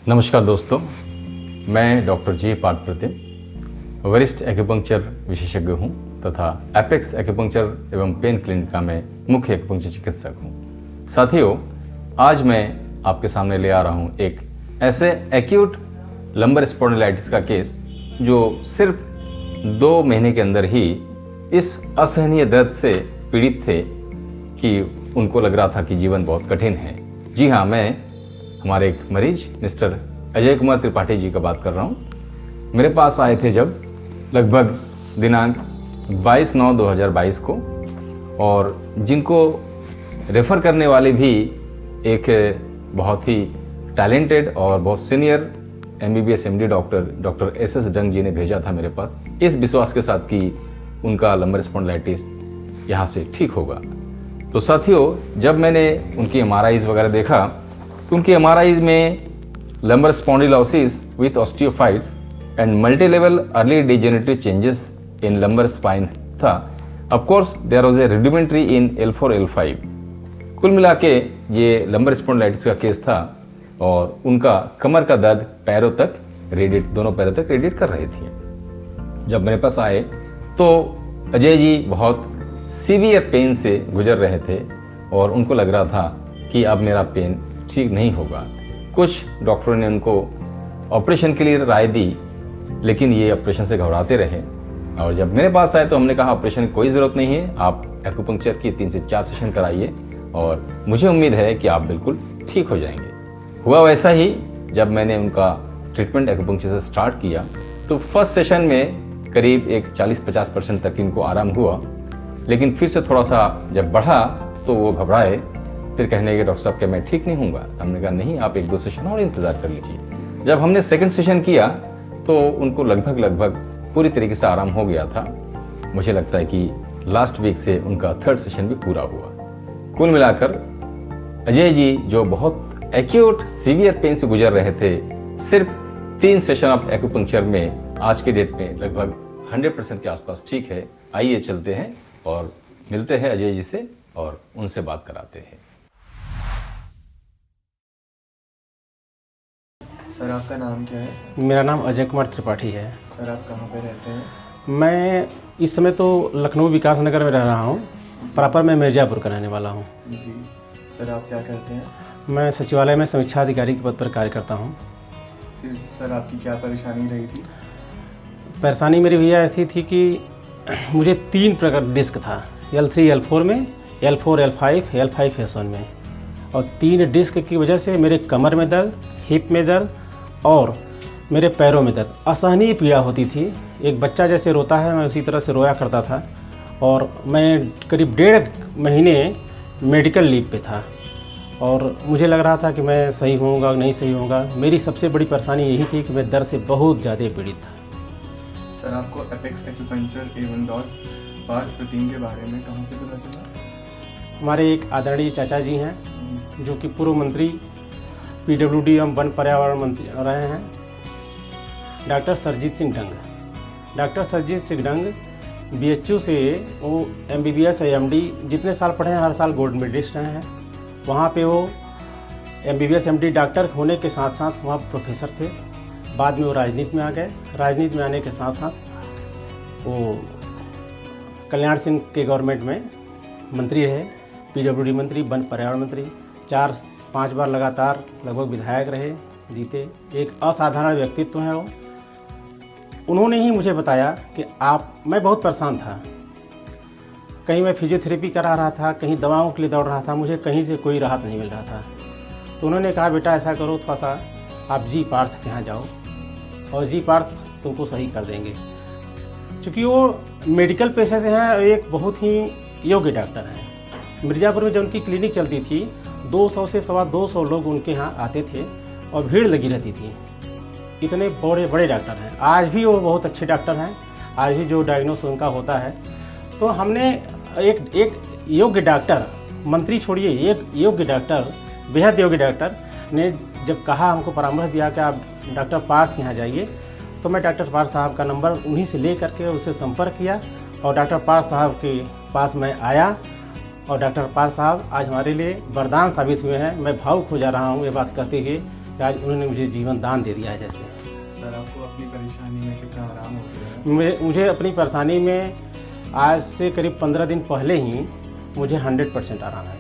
नमस्कार दोस्तों, मैं डॉक्टर जी पार्थ प्रतिम वरिष्ठ एक्यूपंक्चर विशेषज्ञ हूं तथा एपेक्स एक्यूपंक्चर एवं पेन क्लिनिक का मैं मुख्य एक्यूपंक्चर चिकित्सक हूं। साथियों, आज मैं आपके सामने ले आ रहा हूं एक ऐसे एक्यूट लंबर स्पॉन्डिलाइटिस का केस जो सिर्फ 2 महीने के अंदर ही इस असहनीय दर्द से पीड़ित थे कि उनको लग रहा था कि जीवन बहुत कठिन है। जी हाँ, मैं हमारे एक मरीज मिस्टर अजय कुमार त्रिपाठी जी का बात कर रहा हूँ। मेरे पास आए थे जब लगभग दिनांक 22/9/2022 को, और जिनको रेफ़र करने वाले भी एक बहुत ही टैलेंटेड और बहुत senior MBBS MD doctor SS डंग जी ने भेजा था मेरे पास, इस विश्वास के साथ कि उनका लंबर स्पॉन्डिलाइटिस यहाँ से ठीक होगा। तो साथियों, जब मैंने उनकी MRIs वगैरह देखा तो उनकी MRIs में lumbar spondylosis with osteophytes and multi level early degenerative changes in lumbar spine था। Of course there was a rudimentary in L4 L5। कुल मिला के ये लंबर स्पॉन्डिलाइटिस का केस था और उनका कमर का दर्द पैरों तक दोनों पैरों तक रेडिएट कर रही थी। जब मेरे पास आए तो अजय जी बहुत सीवियर पेन से गुजर रहे थे और उनको लग रहा था कि अब मेरा पेन ठीक नहीं होगा। कुछ डॉक्टरों ने उनको ऑपरेशन के लिए राय दी, लेकिन ये ऑपरेशन से घबराते रहे। और जब मेरे पास आए तो हमने कहा ऑपरेशन की कोई ज़रूरत नहीं है, आप एक्यूपंक्चर की 3 से 4 सेशन कराइए और मुझे उम्मीद है कि आप बिल्कुल ठीक हो जाएंगे। हुआ वैसा ही। जब मैंने उनका ट्रीटमेंट एक्यूपंक्चर से स्टार्ट किया तो फर्स्ट सेशन में करीब एक 40-50% तक इनको आराम हुआ, लेकिन फिर से थोड़ा सा जब बढ़ा तो वो घबराए, फिर कहने लगे डॉक्टर साहब कि मैं ठीक नहीं हूँगा। हमने कहा नहीं, आप 1-2 सेशन और इंतज़ार कर लीजिए। जब हमने सेकंड सेशन किया तो उनको लगभग पूरी तरीके से आराम हो गया था। मुझे लगता है कि लास्ट वीक से उनका 3rd सेशन भी पूरा हुआ। कुल मिलाकर अजय जी जो बहुत एक्यूट सीवियर पेन से गुजर रहे थे, सिर्फ 3 सेशन ऑफ एक्यूपंक्चर में आज के डेट में लगभग 100% के आसपास ठीक है। आइए चलते हैं और मिलते हैं अजय जी से और उनसे बात कराते हैं। सर, आपका नाम क्या है? मेरा नाम अजय कुमार त्रिपाठी है। सर, आप कहाँ पे रहते हैं? मैं इस समय तो लखनऊ विकास नगर में रह रहा हूँ। प्रॉपर मैं मिर्ज़ापुर का रहने वाला हूँ। जी। सर, आप क्या करते हैं? मैं सचिवालय में समीक्षा अधिकारी के पद पर कार्य करता हूँ। सर, आपकी क्या परेशानी रही थी? परेशानी मेरी भैया ऐसी थी कि मुझे 3 प्रकार डिस्क था, L3 L4 में, L4 L5 L5 S1 में। और 3 डिस्क की वजह से मेरे कमर में दर्द, हिप में दर्द और मेरे पैरों में दर्द, असहनीय पीड़ा होती थी। एक बच्चा जैसे रोता है, मैं उसी तरह से रोया करता था। और मैं करीब 1.5 महीने मेडिकल लीव पे था और मुझे लग रहा था कि मैं सही होऊंगा नहीं सही होऊंगा। मेरी सबसे बड़ी परेशानी यही थी कि मैं दर्द से बहुत ज़्यादा पीड़ित था। सर, आपको एपेक्स एक्यूपंक्चर एवं पार्थ प्रतिम के बारे में कहाँ से पता चला? हमारे एक आदरणीय चाचा जी हैं जो कि पूर्व मंत्री PWD एवं वन पर्यावरण मंत्री रहे हैं, doctor Sarjit Singh Dang. Doctor Sarjit Singh Dang BHU से वो MBBS MD जितने साल पढ़े हैं हर साल गोल्ड मेडलिस्ट रहे हैं। वहाँ पे वो MBBS MD डॉक्टर होने के साथ साथ वहाँ प्रोफेसर थे। बाद में वो राजनीति में आ गए। राजनीति में आने के साथ साथ वो कल्याण सिंह के गवर्नमेंट में मंत्री रहे, PWD मंत्री, वन पर्यावरण मंत्री, 4-5 बार लगातार लगभग विधायक रहे, जीते। एक असाधारण व्यक्तित्व है वो। उन्होंने ही मुझे बताया कि मैं बहुत परेशान था। कहीं मैं फिजियोथेरेपी करा रहा था, कहीं दवाओं के लिए दौड़ रहा था, मुझे कहीं से कोई राहत नहीं मिल रहा था। तो उन्होंने कहा बेटा ऐसा करो, थोड़ा सा आप जी पार्थ के यहाँ जाओ और जी पार्थ तुमको सही कर देंगे। चूँकि वो मेडिकल पेशे से हैं, एक बहुत ही योग्य डॉक्टर हैं। मिर्ज़ापुर में जब उनकी क्लिनिक चलती थी 200 से 225 लोग उनके यहाँ आते थे और भीड़ लगी रहती थी। इतने बड़े डॉक्टर हैं। आज भी वो बहुत अच्छे डॉक्टर हैं। आज भी जो डायग्नोस उनका होता है, तो हमने एक योग्य डॉक्टर, मंत्री छोड़िए, एक योग्य डॉक्टर, बेहद योग्य डॉक्टर ने जब कहा, हमको परामर्श दिया कि आप डॉक्टर पार्थ यहाँ जाइए, तो मैं डॉक्टर पार्थ साहब का नंबर उन्हीं से ले करके उससे संपर्क किया और डॉक्टर पार्थ साहब के पास मैं आया और डॉक्टर पार्थ साहब आज हमारे लिए वरदान साबित हुए हैं। मैं भावुक हो जा रहा हूँ ये बात कहते हुए कि आज उन्होंने मुझे जीवन दान दे दिया है। जैसे सर आपको अपनी परेशानी में कितना आराम हो गया है? मुझे अपनी परेशानी में आज से करीब 15 दिन पहले ही मुझे 100% आराम है।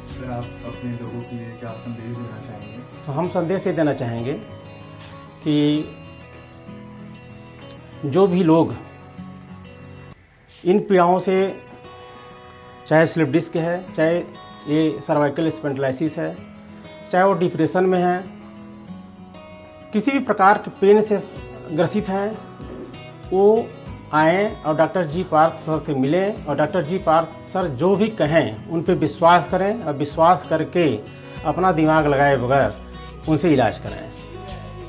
सर आप अपने लोगों के लिए क्या संदेश देना चाहेंगे? तो हम संदेश ये देना चाहेंगे कि जो भी लोग इन पीड़ाओं से, चाहे स्लिप डिस्क है, चाहे ये सर्वाइकल स्पॉन्डिलोसिस है, चाहे वो डिप्रेशन में है, किसी भी प्रकार के पेन से ग्रसित हैं, वो आएँ और डॉक्टर जी पार्थ सर से मिलें और डॉक्टर जी पार्थ सर जो भी कहें उन पे विश्वास करें और विश्वास करके अपना दिमाग लगाए बगैर उनसे इलाज कराएं।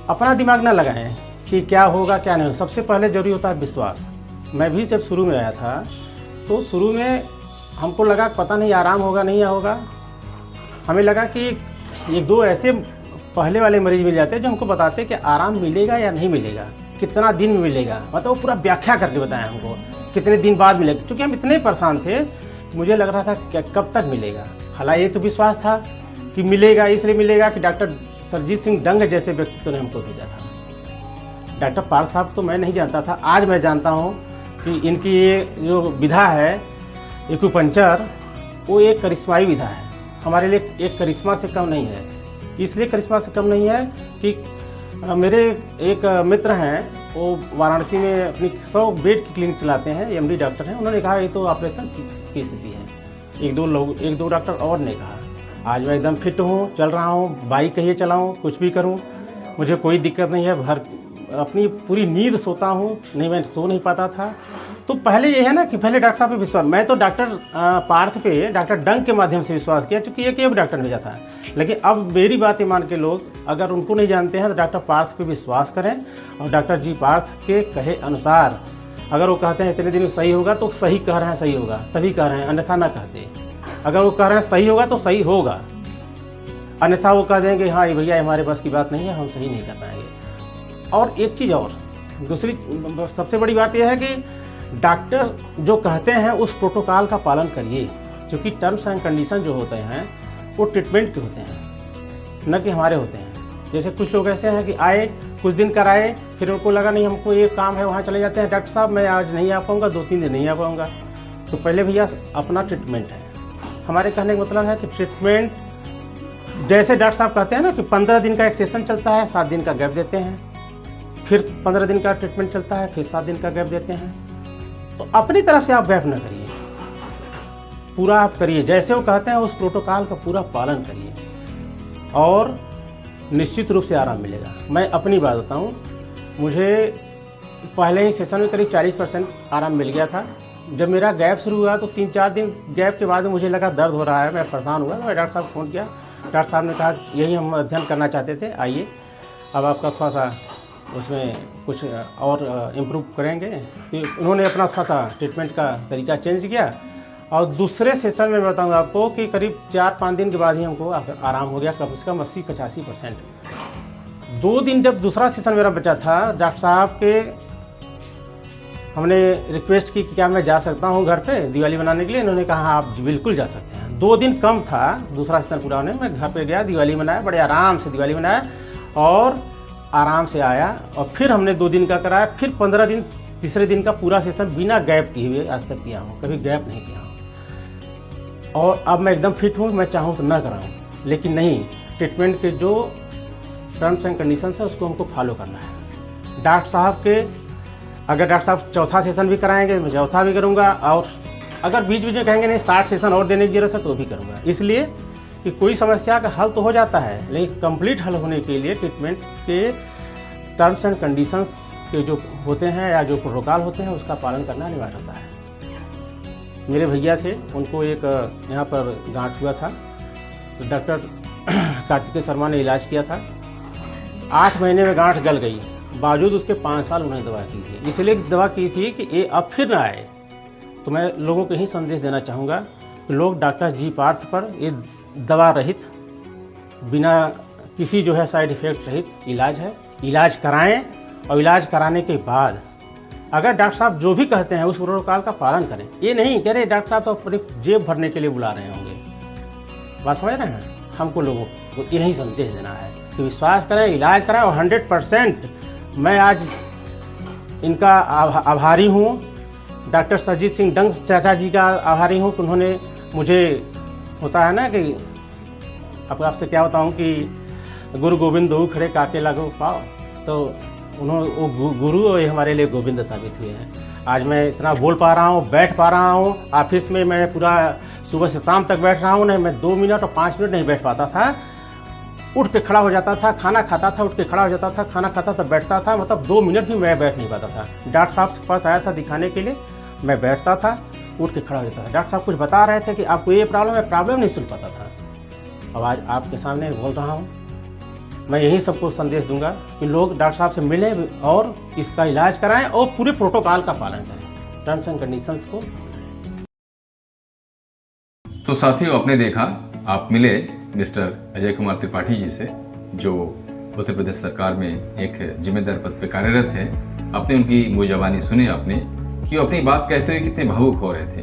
अपना दिमाग ना लगाएं कि क्या होगा क्या नहीं होगा। सबसे पहले ज़रूरी होता है विश्वास। मैं भी जब शुरू में आया था तो शुरू में हमको लगा पता नहीं आराम होगा नहीं होगा। हमें लगा कि एक दो ऐसे पहले वाले मरीज मिल जाते हैं जो हमको बताते कि आराम मिलेगा या नहीं मिलेगा, कितना दिन में मिलेगा, मतलब वो पूरा व्याख्या करके बताया हमको कितने दिन बाद मिलेगा। क्योंकि हम इतने परेशान थे, मुझे लग रहा था कि कब तक मिलेगा। हालांकि ये तो विश्वास था कि मिलेगा, इसलिए मिलेगा कि डॉक्टर सरजीत सिंह डंग जैसे व्यक्तित्व ने हमको भेजा था। डॉक्टर पार्थ साहब तो मैं नहीं जानता था, आज मैं जानता हूँ कि इनकी ये जो विधा है एक्यूपंक्चर, वो एक करिश्माई विधा है। हमारे लिए एक करिश्मा से कम नहीं है। इसलिए करिश्मा से कम नहीं है कि मेरे एक मित्र हैं, वो वाराणसी में अपनी 100 बेड की क्लिनिक चलाते हैं, एमडी डॉक्टर हैं। उन्होंने कहा ये तो ऑपरेशन की स्थिति है। एक दो डॉक्टर और ने कहा। आज मैं एकदम फिट हूँ, चल रहा हूँ, बाइक कहिए चलाऊँ, कुछ भी करूँ, मुझे कोई दिक्कत नहीं है। भर अपनी पूरी नींद सोता हूँ, नहीं मैं सो नहीं पाता था। तो पहले ये है ना कि पहले डॉक्टर साहब पे विश्वास, मैं तो डॉक्टर पार्थ पे डॉक्टर डंग के माध्यम से विश्वास किया, चूँकि एक डॉक्टर ने भेजा था। लेकिन अब मेरी बात ही मान के लोग अगर उनको नहीं जानते हैं तो डॉक्टर पार्थ पे विश्वास करें और डॉक्टर जी पार्थ के कहे अनुसार, अगर वो कहते हैं इतने दिन में सही होगा तो सही कह रहे हैं सही होगा, तभी कह रहे हैं, अन्यथा ना कहते। अगर वो कह रहे हैं सही होगा तो सही होगा, अन्यथा वो कह देंगे हाँ ये भैया हमारे बस की बात नहीं है, हम सही नहीं कर पाएंगे। और एक चीज़ और, दूसरी सबसे बड़ी बात यह है कि डॉक्टर जो कहते हैं उस प्रोटोकॉल का पालन करिए, क्योंकि टर्म्स एंड कंडीशन जो होते हैं वो ट्रीटमेंट के होते हैं, न कि हमारे होते हैं। जैसे कुछ लोग ऐसे हैं कि आए, कुछ दिन कराए, फिर उनको लगा नहीं हमको ये काम है, वहाँ चले जाते हैं, डॉक्टर साहब मैं आज नहीं आ पाऊँगा, 2-3 दिन नहीं आ पाऊँगा। तो पहले भैया अपना ट्रीटमेंट है। हमारे कहने का मतलब है कि ट्रीटमेंट जैसे डॉक्टर साहब कहते हैं ना कि 15 दिन का एक सेशन चलता है, 7 दिन का गैप देते हैं, फिर 15 दिन का ट्रीटमेंट चलता है, फिर 7 दिन का गैप देते हैं। तो अपनी तरफ से आप गैप ना करिए, पूरा आप करिए, जैसे वो कहते हैं उस प्रोटोकॉल का पूरा पालन करिए और निश्चित रूप से आराम मिलेगा। मैं अपनी बात बताऊं, मुझे पहले ही सेशन में करीब 40% आराम मिल गया था। जब मेरा गैप शुरू हुआ तो 3-4 दिन गैप के बाद मुझे लगा दर्द हो रहा है, मैं परेशान हुआ। मैं डॉक्टर साहब को फ़ोन किया, डॉक्टर साहब ने कहा यही हम अध्ययन करना चाहते थे, आइए अब आपका थोड़ा सा उसमें कुछ और इम्प्रूव करेंगे। तो उन्होंने अपना थोड़ा सा ट्रीटमेंट का तरीका चेंज किया और दूसरे सेशन में बताऊंगा आपको कि करीब 4-5 दिन के बाद ही हमको आराम हो गया, कम से कम 80-85%। 2 दिन जब दूसरा सेशन मेरा बचा था, डॉक्टर साहब के हमने रिक्वेस्ट की कि क्या मैं जा सकता हूं घर पे दिवाली मनाने के लिए। इन्होंने कहा आप बिल्कुल जा सकते हैं। 2 दिन कम था दूसरा सेशन पूरा होने, मैं घर पे गया, दिवाली मनाया, बड़े आराम से दिवाली मनाया और आराम से आया। और फिर हमने 2 दिन का कराया, फिर 15 दिन, तीसरे दिन का पूरा सेशन बिना गैप किए हुए आज तक किया हूँ, कभी गैप नहीं किया हूँ। और अब मैं एकदम फिट हूँ, मैं चाहूँ तो ना कराऊँ, लेकिन नहीं, ट्रीटमेंट के जो टर्म्स एंड कंडीशंस है उसको हमको फॉलो करना है। डॉक्टर साहब के अगर डॉक्टर साहब चौथा सेशन भी कराएंगे मैं चौथा भी करूँगा, और अगर बीच बीच में कहेंगे नहीं 60 सेशन और देने की जरूरत है तो भी करूँगा। इसलिए कि कोई समस्या का हल तो हो जाता है, लेकिन कंप्लीट हल होने के लिए ट्रीटमेंट के टर्म्स एंड कंडीशंस के जो होते हैं या जो प्रोटोकॉल होते हैं उसका पालन करना अनिवार्य होता है। मेरे भैया थे, उनको एक यहाँ पर गांठ हुआ था, तो डॉक्टर कार्तिकेय शर्मा ने इलाज किया था। 8 महीने में गांठ गल गई, बावजूद उसके 5 साल उन्होंने दवा की थी। इसलिए दवा की थी कि ये अब फिर ना आए। तो मैं लोगों को यही संदेश देना चाहूँगा कि लोग डॉक्टर जी पार्थ पर ये दवा रहित, बिना किसी जो है साइड इफ़ेक्ट रहित इलाज है, इलाज कराएं। और इलाज कराने के बाद अगर डॉक्टर साहब जो भी कहते हैं उस प्रोटोकॉल का पालन करें। ये नहीं कह रहे डॉक्टर साहब तो अपनी जेब भरने के लिए बुला रहे होंगे, बात समझ रहे हैं। हमको लोगों को यही संदेश देना है कि विश्वास करें, इलाज कराएं। और 100% मैं आज इनका आभारी हूँ, डॉक्टर सरजीत सिंह डंग चाचा जी का आभारी हूँ कि उन्होंने मुझे, होता है ना कि अब आपसे क्या बताऊँ कि गुरु गोविंद दो खड़े काके लागो पाओ, तो उन्होंने वो गुरु और ये हमारे लिए गोविंद साबित हुए हैं। आज मैं इतना बोल पा रहा हूँ, बैठ पा रहा हूँ। ऑफिस में मैं पूरा सुबह से शाम तक बैठ रहा हूँ, नहीं मैं 2 मिनट और 5 मिनट नहीं बैठ पाता था। उठ के खड़ा हो जाता था, खाना खाता था, उठ के खड़ा हो जाता था, खाना खाता था, बैठता था, मतलब 2 मिनट भी मैं बैठ नहीं पाता था। डॉक्टर साहब के पास आया था दिखाने के लिए, मैं बैठता था, उठ के खड़ा हो जाता था। डॉक्टर साहब कुछ बता रहे थे कि आपको ये प्रॉब्लम है, प्रॉब्लम नहीं सुन पाता था। अब आज आपके सामने बोल रहा हूँ। मैं यही सबको संदेश दूंगा कि लोग डॉक्टर साहब से मिलें और इसका इलाज कराएं और पूरे प्रोटोकॉल का पालन करें, टर्म्स एंड कंडीशंस को। तो साथियों, आपने देखा, आप मिले मिस्टर अजय कुमार त्रिपाठी जी से, जो उत्तर प्रदेश सरकार में एक जिम्मेदार पद पे कार्यरत है। आपने उनकी मुंहजबानी सुनी, आपने कि वो अपनी बात कहते हुए कितने भावुक हो रहे थे।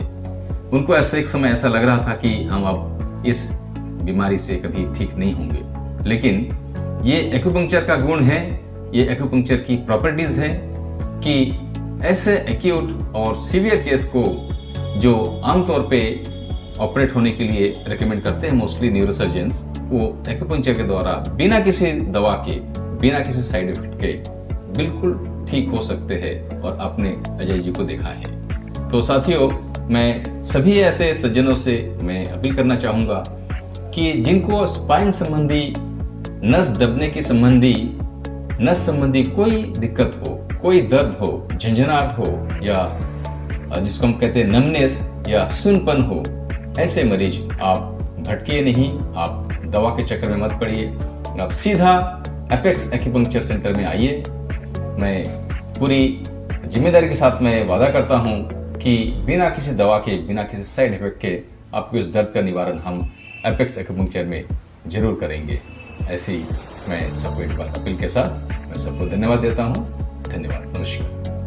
उनको ऐसा एक समय ऐसा लग रहा था कि हम अब इस बीमारी से कभी ठीक नहीं होंगे, लेकिन ये एक्यूपंक्चर का गुण है, ये एक्यूपंक्चर की प्रॉपर्टीज है कि ऐसे एक्यूट और सीवियर केस को जो आमतौर पे ऑपरेट होने के लिए रेकमेंड करते हैं मोस्टली न्यूरोसर्जन्स, वो एक्यूपंक्चर के द्वारा बिना किसी दवा के, बिना किसी साइड इफेक्ट के बिल्कुल ठीक हो सकते हैं, और आपने अजय जी को देखा है। तो साथियों, मैं सभी ऐसे सज्जनों से मैं अपील करना चाहूँगा कि जिनको स्पाइन संबंधी, नस दबने की संबंधी, नस संबंधी कोई दिक्कत हो, कोई दर्द हो, झंझनाहट हो, या जिसको हम कहते हैं नमनेस या सुनपन हो, ऐसे मरीज आप भटकिए नहीं, आप दवा के चक्कर में मत पड़िए, आप सीधा एपेक्स एक्यूपंक्चर सेंटर में आइए। मैं पूरी जिम्मेदारी के साथ मैं वादा करता हूं कि बिना किसी दवा के, बिना किसी साइड इफेक्ट के आपको इस दर्द का निवारण हम एपेक्स एक्यूपंक्चर में जरूर करेंगे। ऐसी मैं सबको एक बार अपील के साथ मैं सबको धन्यवाद देता हूं। धन्यवाद, नमस्कार।